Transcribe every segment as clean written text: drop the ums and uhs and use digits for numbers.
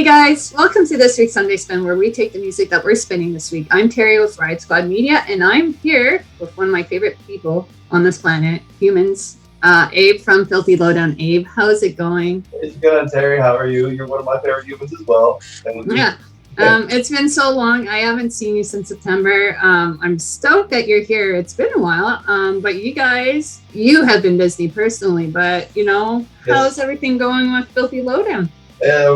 Hey guys, welcome to this week's Sunday Spin, where we take the music that we're spinning this week. I'm Terry with Riot Squad Media, and I'm here with one of my favorite people on this planet, humans, Abe from Filthy Lowdown. Abe, how's it going? It's good, Terry. How are you? You're one of my favorite humans as well. Yeah. It's been so long. I haven't seen you since September. I'm stoked that you're here. It's been a while. But you guys, you have been busy personally, but how's everything going with Filthy Lowdown?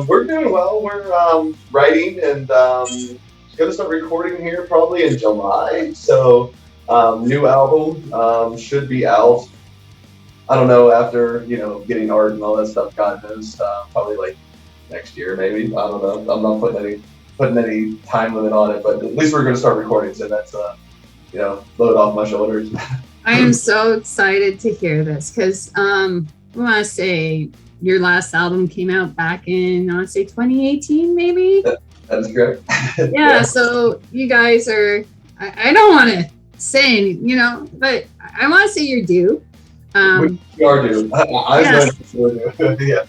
We're doing well. We're writing and going to start recording here probably in July. So new album should be out. I don't know, after, getting art and all that stuff, God knows, probably like next year maybe. I don't know. I'm not putting any time limit on it, but at least we're going to start recording. So that's, load off my shoulders. I am so excited to hear this because I want to say your last album came out back in, I want to say 2018 maybe? That is correct. Yeah, so you guys are, I don't want to say, but I want to say you're due. We are due. Yes.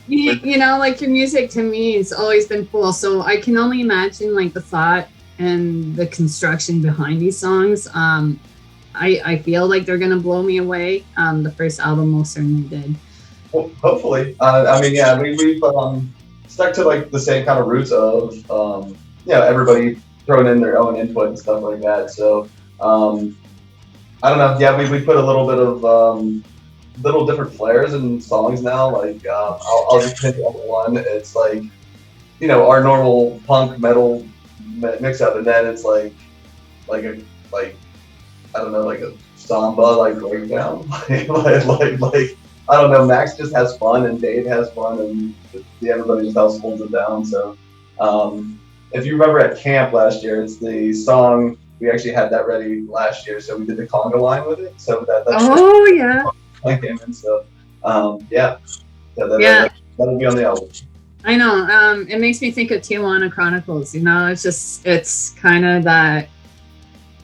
Yeah. Like your music to me has always been cool. So I can only imagine like the thought and the construction behind these songs. I feel like they're gonna blow me away. The first album most certainly did. Well, hopefully. We've stuck to like the same kind of roots of everybody throwing in their own input and stuff like that. So I don't know. Yeah, we put a little bit of little different flares in songs now. Like I'll just pick up one. It's like our normal punk metal mix up, and then it's like a samba like breakdown. like I don't know. Max just has fun, and Dave has fun, and everybody just else holds it down. So if you remember at camp last year, it's the song. We actually had that ready last year, so we did the conga line with it. So Yeah. Came in, so that'll be on the album. I know. It makes me think of Tijuana Chronicles. It's kind of that.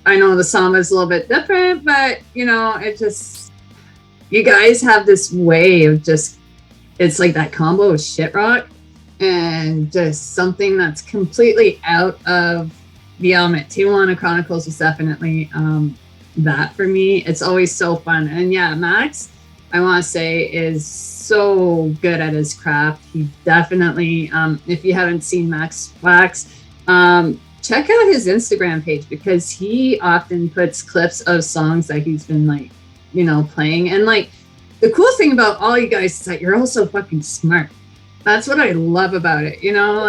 I know the song is a little bit different, but it just, you guys have this way of just, it's like that combo of shit rock and just something that's completely out of the element. Tijuana Chronicles is definitely that for me. It's always so fun. And yeah, Max, I want to say, is so good at his craft. He definitely, if you haven't seen Max Wax, check out his Instagram page, because he often puts clips of songs that he's been playing. And like the cool thing about all you guys is that you're all so fucking smart. That's what I love about it. Tell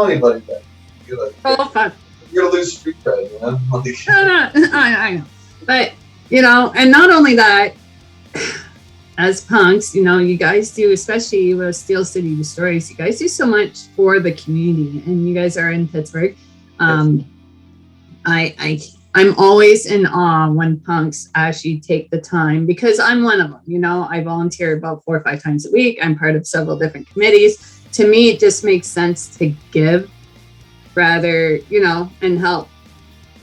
anybody that. Oh, fuck. You're gonna lose street cred, No, I know. But, and not only that, as punks, you guys do, especially with Steel City Destroyers, you guys do so much for the community, and you guys are in Pittsburgh. I'm always in awe when punks actually take the time, because I'm one of them. I volunteer about 4 or 5 times a week. I'm part of several different committees. To me, it just makes sense to give rather, and help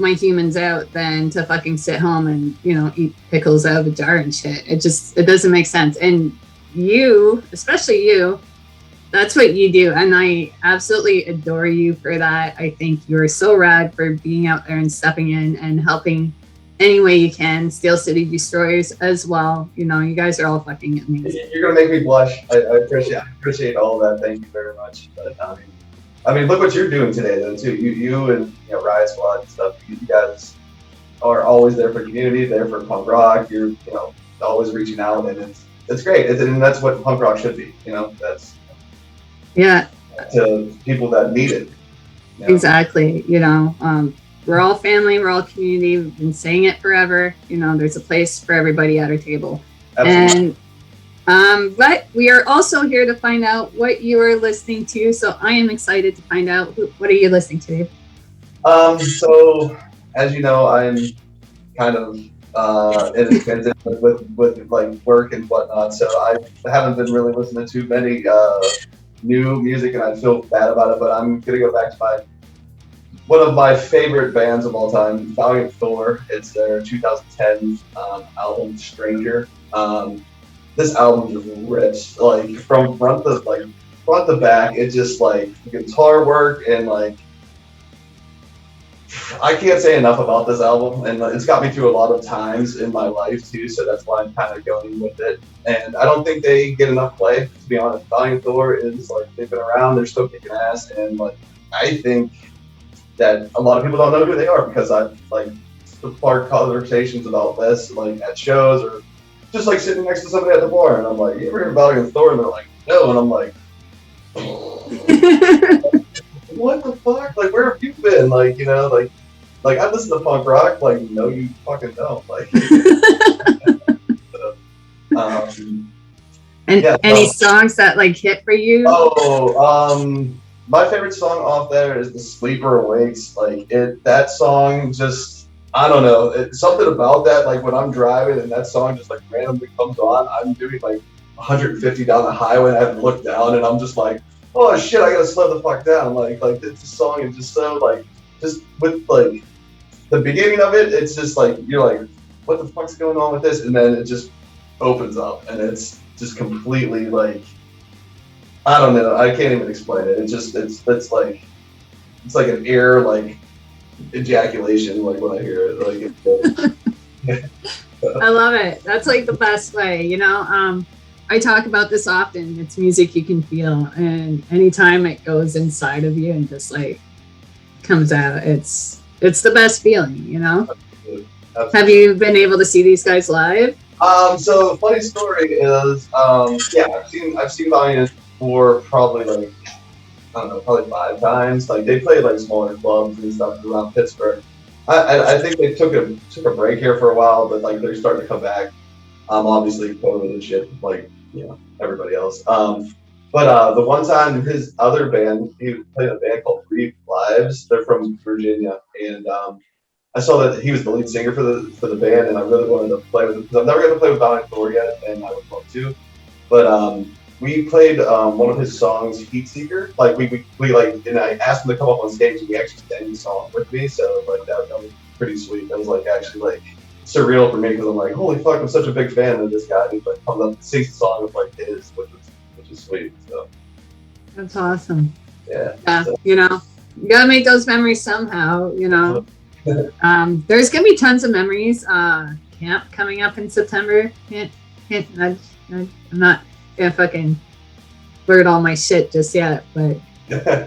my humans out than to fucking sit home and, eat pickles out of a jar and shit. It doesn't make sense. And you, especially you, that's what you do. And I absolutely adore you for that. I think you're so rad for being out there and stepping in and helping any way you can. Steel City Destroyers as well. You guys are all fucking amazing. You're gonna make me blush. I appreciate all of that. Thank you very much. But, I mean, look what you're doing today, though, too. You and Riot Squad and stuff. You guys are always there for community, there for punk rock. You're always reaching out, and it's great. And that's what punk rock should be. That's to people that need it. Exactly. We're all family. We're all community. We've been saying it forever. There's a place for everybody at our table. Absolutely. And but we are also here to find out what you are listening to. So I am excited to find out what are you listening to. So as you know, I'm kind of in a transition with like work and whatnot. So I haven't been really listening to many new music, and I feel bad about it. But I'm gonna go back to one of my favorite bands of all time, Valiant Thor. It's their 2010 album, Stranger. This album just rips, like from front to front to back, it's just like guitar work and like I can't say enough about this album, and it's got me through a lot of times in my life too. So that's why I'm kind of going with it. And I don't think they get enough play, to be honest. Valiant Thor is like they've been around, they're still kicking ass, and like I think that a lot of people don't know who they are because I've like sparked conversations about this like at shows or just like sitting next to somebody at the bar, and I'm like, "You ever heard of Valiant Thor?" And they're like, "No," and I'm like. What the fuck? Like, where have you been? Like, you know, like I listen to punk rock. Like, no, you fucking don't. Like, and yeah, any songs that like hit for you? My favorite song off there is "The Sleeper Awakes." Like, that song just, I don't know, it's something about that. Like when I'm driving and that song just like randomly comes on, I'm doing like 150 down the highway and I haven't looked down, and I'm just like, oh shit, I gotta slow the fuck down. Like this song is just so like, just with like the beginning of it, it's just like you're like, what the fuck's going on with this? And then it just opens up and it's just completely like, I don't know, I can't even explain it. It's just it's like an air like ejaculation like when I hear it. Like I love it. That's like the best way, you know. I talk about this often. It's music you can feel, and anytime it goes inside of you and just like comes out, it's the best feeling, you know. Absolutely. Have you been able to see these guys live? So funny story is, yeah, I've seen Valiant for probably like I don't know, probably 5 times. Like they played like smaller clubs and stuff around Pittsburgh. I think they took a break here for a while, but like they're starting to come back. Obviously COVID and shit, like you know everybody else. But the one time his other band, he played in a band called Brief Lives. They're from Virginia, and I saw that he was the lead singer for the band, and I really wanted to play with him because I've never got to play with Valiant Thor yet, and I would love to. But we played one of his songs, Heat Seeker. Like we like, and I asked him to come up on stage, and he actually sang the song with me. So like that was pretty sweet. That was like actually like surreal for me because I'm like, holy fuck, I'm such a big fan of this guy. He like comes up and sings the song with like his, which is sweet. So that's awesome. Yeah. So. You know, you gotta make those memories somehow. You know, there's gonna be tons of memories. Camp coming up in September. I'm not gonna fucking blurt all my shit just yet, but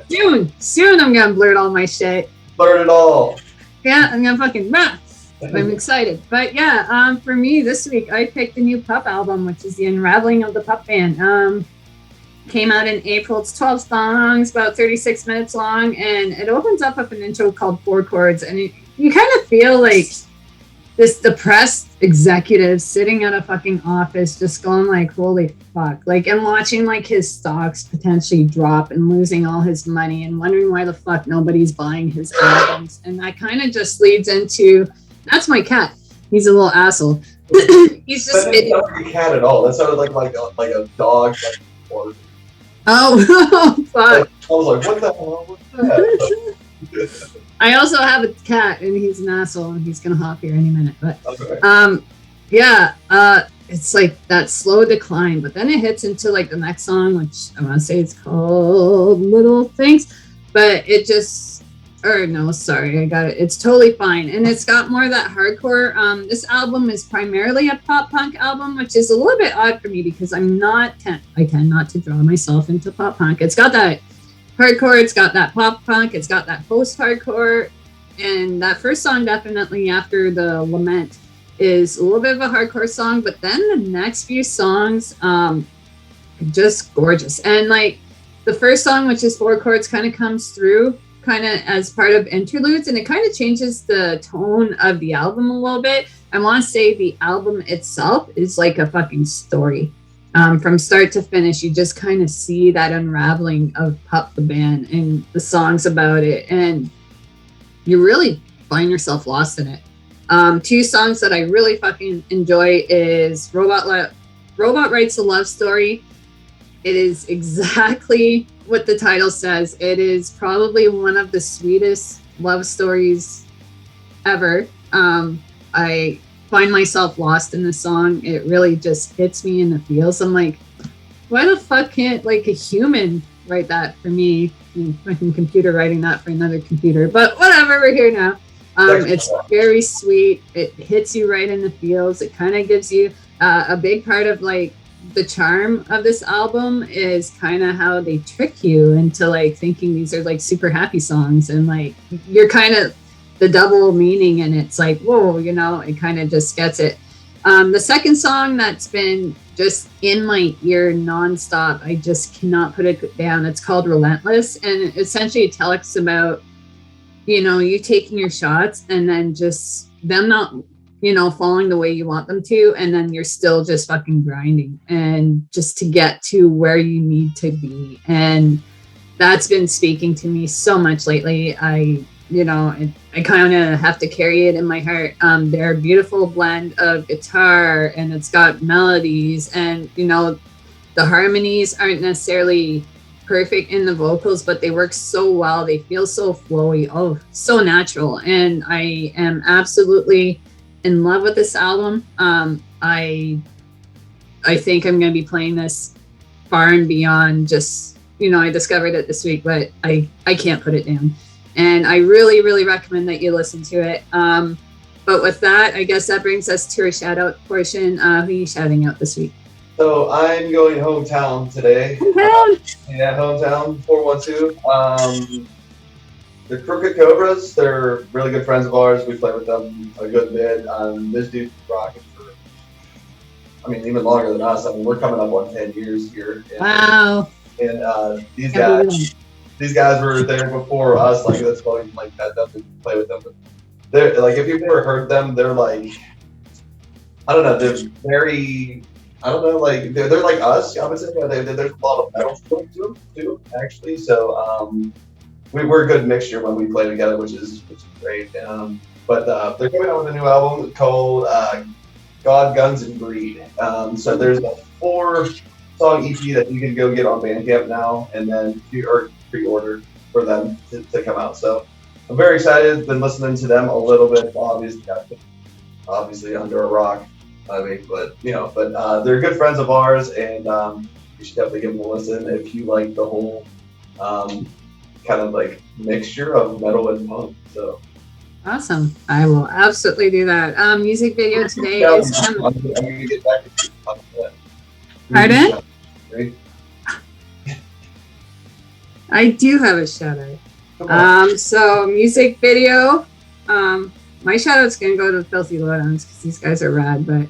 soon I'm gonna blurt all my shit. Blurt it all. Yeah, I'm gonna fucking run. I'm excited. But yeah, for me this week, I picked the new Pup album, which is the unraveling of the Pup Band. Came out in April. It's 12 songs, about 36 minutes long, and it opens up with an intro called 4 Chords, and you kind of feel like this depressed executive sitting at a fucking office just going like, holy fuck, like, and watching like his stocks potentially drop and losing all his money and wondering why the fuck nobody's buying his albums. And that kind of just leads into, that's my cat. He's a little asshole. He's just. That didn't sound like a cat at all. That sounded like a dog. Like, oh, fuck. I was like, what the hell was that? I also have a cat, and he's an asshole, and he's gonna hop here any minute. But okay. yeah, it's like that slow decline, but then it hits into like the next song, which I want to say it's called Little Things, but it just, or no, sorry, I got it. It's totally fine, and it's got more of that hardcore. This album is primarily a pop punk album, which is a little bit odd for me because I tend not to draw myself into pop punk. It's got that hardcore, it's got that pop punk, it's got that post-hardcore, and that first song, definitely after the Lament, is a little bit of a hardcore song, but then the next few songs just gorgeous. And like the first song, which is 4 Chords, kind of comes through kind of as part of interludes, and it kind of changes the tone of the album a little bit. I want to say the album itself is like a fucking story. From start to finish, you just kind of see that unraveling of Pup the band and the songs about it, and you really find yourself lost in it. 2 songs that I really fucking enjoy is Robot Writes a Love Story. It is exactly what the title says. It is probably one of the sweetest love stories ever. I find myself lost in the song. It really just hits me in the feels. I'm like, why the fuck can't like a human write that for me? Fucking computer writing that for another computer. But whatever, we're here now. It's very sweet. It hits you right in the feels. It kind of gives you a big part of like the charm of this album is kind of how they trick you into like thinking these are like super happy songs, and like you're kind of the double meaning, and it's like, whoa, you know, it kind of just gets it. The second song that's been just in my ear nonstop, I just cannot put it down. It's called Relentless, and essentially it talks about, you know, you taking your shots and then just them not, you know, falling the way you want them to, and then you're still just fucking grinding and just to get to where you need to be. And that's been speaking to me so much lately. I kind of have to carry it in my heart. They're a beautiful blend of guitar, and it's got melodies, and you know, the harmonies aren't necessarily perfect in the vocals, but they work so well. They feel so flowy, so natural, and I am absolutely in love with this album. I think I'm going to be playing this far and beyond just, you know, I discovered it this week, but I can't put it down. And I really, really recommend that you listen to it. But with that, I guess that brings us to our shout out portion. Who are you shouting out this week? So I'm going hometown today. Hometown 412. The Crooked Cobras, they're really good friends of ours. We play with them a good bit. This dude's rocking for, I mean, even longer than us. I mean, we're coming up on 10 years here. Wow. And these guys were there before us. Like, that's why we like that to play with them. But they're like, if you've never heard them, they're like, I don't know, they're very, I don't know, like they're like us. I would say there's a lot of metal to them too, actually. So we're a good mixture when we play together, which is great. But they're coming out with a new album called God, Guns, and Greed. So there's a 4-song EP that you can go get on Bandcamp now, and then pre-order for them to come out. So I'm very excited. Been listening to them a little bit. Obviously under a rock. I mean, but they're good friends of ours, and you should definitely give them a listen if you like the whole kind of like mixture of metal and punk. So awesome! I will absolutely do that. Music video today is coming. I'm gonna get back to that. Pardon? I do have a shout out. So music video. My shout out's gonna go to Filthy Lowdowns because these guys are rad, but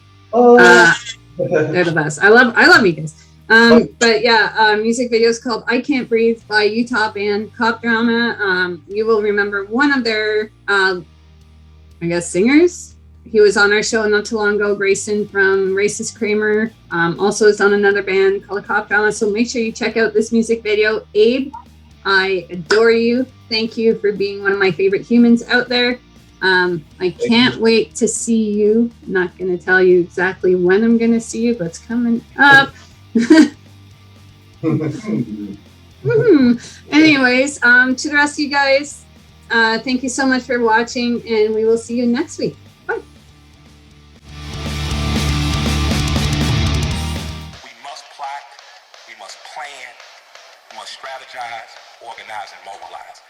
they're the best. I love you guys. But yeah, music video is called I Can't Breathe by Utah band Cop Drama. You will remember one of their singers. He was on our show not too long ago, Grayson from Racist Kramer. Also is on another band called Cop Drama. So make sure you check out this music video. Abe, I adore you. Thank you for being one of my favorite humans out there. I can't wait to see you. I'm not going to tell you exactly when I'm going to see you, but it's coming up. Anyways, to the rest of you guys, thank you so much for watching, and we will see you next week. Bye. We must plot, we must plan, we must strategize, organize, and mobilize.